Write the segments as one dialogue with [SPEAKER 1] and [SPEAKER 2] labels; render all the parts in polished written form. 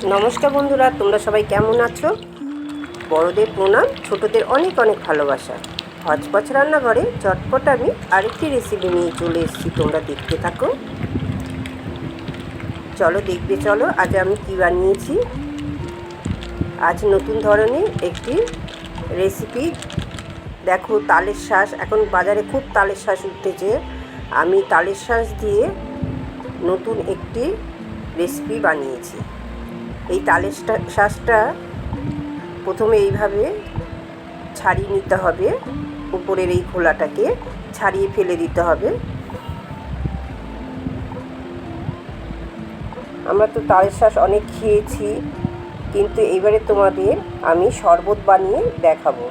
[SPEAKER 1] নমস্কার বন্ধুরা, তোমরা সবাই কেমন আছো? বড়দের প্রণাম, ছোটদের অনেক অনেক ভালোবাসা। হচপচ রান্নাঘরে চটপট আমি আরেকটি রেসিপি নিয়ে চলে এসেছি, তোমরা দেখতে থাকো। চলো আজ আমি কি বানিয়েছি। আজ নতুন ধরনের একটি রেসিপি। দেখো, তালের শাঁস, এখন বাজারে খুব তালের শাঁস উঠতেছে। আমি তালের শাঁস দিয়ে নতুন একটি রেসিপি বানিয়েছি। এই তালের শাঁসটা প্রথমে এইভাবে ছাড়িয়ে নিতে হবে, উপরের এই খোলাটাকে ছাড়িয়ে ফেলে দিতে হবে। আমরা তো তালের শাঁস অনেক খেয়েছি, কিন্তু এইবারে তোমাদের আমি শরবত বানিয়ে দেখাবো।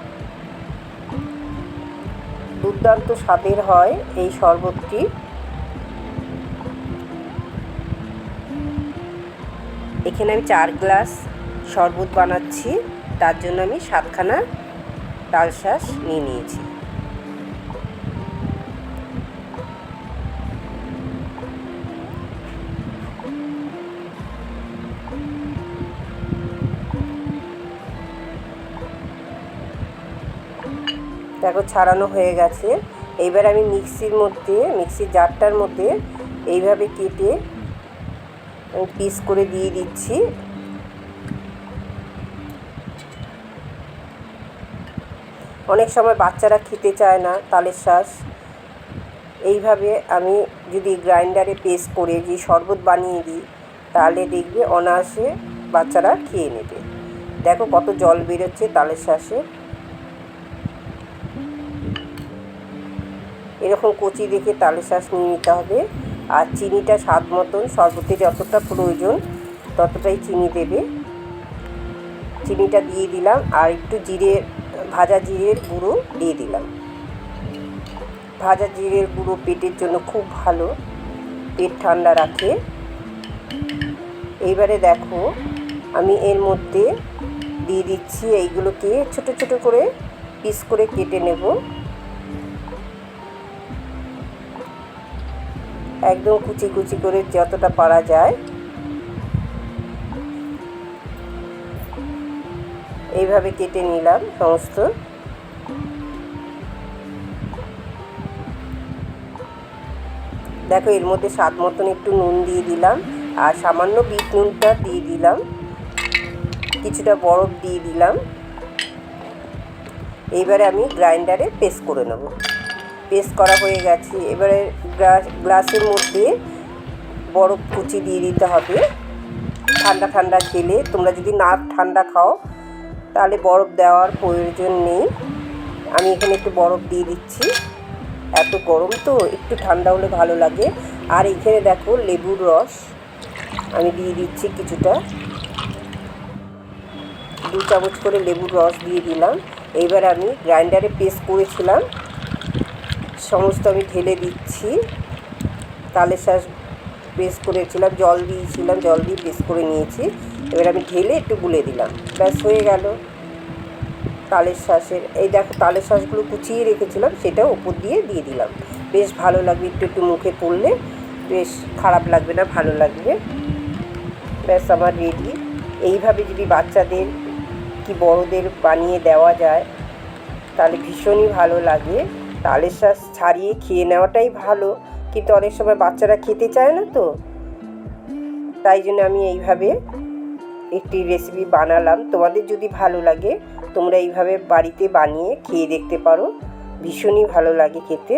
[SPEAKER 1] দুর্দান্ত স্বাদের হয় এই শরবতটি। এখানে আমি 4 গ্লাস শরবত বানাচ্ছি, তার জন্য আমি 7খানা তাল শাঁস নিয়ে নিয়েছি। দেখো, ছাড়ানো হয়ে গেছে। এইবার আমি মিক্সির জারটার মধ্যে এইভাবে কেটে পিস করে দিয়ে দিচ্ছি। অনেক সময় বাচ্চারা খেতে চায় না তালের শাঁস। এইভাবে আমি যদি গ্রাইন্ডারে পেস্ট করে যে শরবত বানিয়ে দিই, তাহলে দেখবে অনায়াসে বাচ্চারা খেয়ে নেবে। দেখো কত জল বেরোচ্ছে তালের শাঁসে। এরকম কচি দেখে তালের শাঁস নিয়ে নিতে হবে। আর চিনিটা স্বাদ মতন, শরবতে যতটা প্রয়োজন ততটাই চিনি দেবে। চিনিটা দিয়ে দিলাম, আর একটু ভাজা জিরের গুঁড়ো দিয়ে দিলাম। ভাজা জিরের গুঁড়ো পেটের জন্য খুব ভালো, পেট ঠান্ডা রাখে। এইবারে দেখো, আমি এর মধ্যে দিয়ে দিচ্ছি এইগুলোকে ছোট ছোট করে পিস করে কেটে নেব। একদম কুচি কুচি করে যতটা পারা যায় এইভাবে কেটে নিলাম সমস্ত। দেখো, এর মধ্যে স্বাদ মতন একটু নুন দিয়ে দিলাম, আর সামান্য বিট নুনটা দিয়ে দিলাম, কিছুটা বরফ দিয়ে দিলাম। এইবারে আমি গ্রাইন্ডারে পেস্ট করে নেব। পেস্ট করা হয়ে গেছে। এবারে গ্লাসের মধ্যে বরফ কুচি দিয়ে দিতে হবে। ঠান্ডা ঠান্ডা খেলে, তোমরা যদি না ঠান্ডা খাও তাহলে বরফ দেওয়ার প্রয়োজন নেই। আমি এখানে একটু বরফ দিয়ে দিচ্ছি, এত গরম তো একটু ঠান্ডা হলে ভালো লাগে। আর এখানে দেখো, লেবুর রস আমি দিয়ে দিচ্ছি কিছুটা, 2 চামচ করে লেবুর রস দিয়ে দিলাম। এইবার আমি গ্রাইন্ডারে পেস্ট করেছিলাম সমস্ত আমি ঢেলে দিচ্ছি। তালের শাঁস পেস্ট করেছিলাম, জল দিয়ে পেস্ট করে নিয়েছি। এবার আমি ঢেলে একটু গুলে দিলাম, ব্যাস হয়ে গেল তালের শাঁসের। এই দেখো, তালের শাঁসগুলো কুচিয়ে রেখেছিলাম, সেটাও উপর দিয়ে দিলাম। বেশ ভালো লাগবে, একটু মুখে পড়লে বেশ খারাপ লাগবে না, ভালো লাগবে। ব্যাস আমার রেডি। এইভাবে যদি বাচ্চাদের কি বড়দের বানিয়ে দেওয়া যায় তাহলে ভীষণই ভালো লাগে। তালের শাঁস ছাড়িয়ে খেয়ে নেওয়াটাই ভালো, কিন্তু অনেক সময় বাচ্চারা খেতে চায় না, তো তাই জন্য আমি এইভাবে একটি রেসিপি বানালাম। তোমাদের যদি ভালো লাগে তোমরা এইভাবে বাড়িতে বানিয়ে খেয়ে দেখতে পারো, ভীষণই ভালো লাগে খেতে।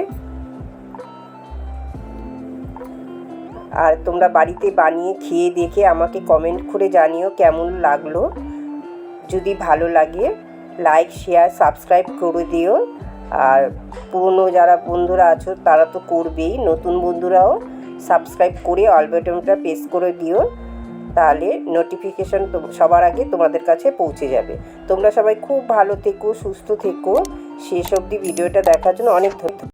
[SPEAKER 1] আর তোমরা বাড়িতে বানিয়ে খেয়ে দেখে আমাকে কমেন্ট করে জানিও কেমন লাগলো। যদি ভালো লাগে লাইক, শেয়ার, সাবস্ক্রাইব করে দিও। আর পুরনো যারা বন্ধুরা আছো তারা তো করবেই, নতুন বন্ধুরাও সাবস্ক্রাইব করে অল বাটনটা প্রেস করে দিও, তাহলে নোটিফিকেশান সবার আগে তোমাদের কাছে পৌঁছে যাবে। তোমরা সবাই খুব ভালো থেকো, সুস্থ থেকো। শেষ অবধি ভিডিওটা দেখার জন্য অনেক ধন্যবাদ।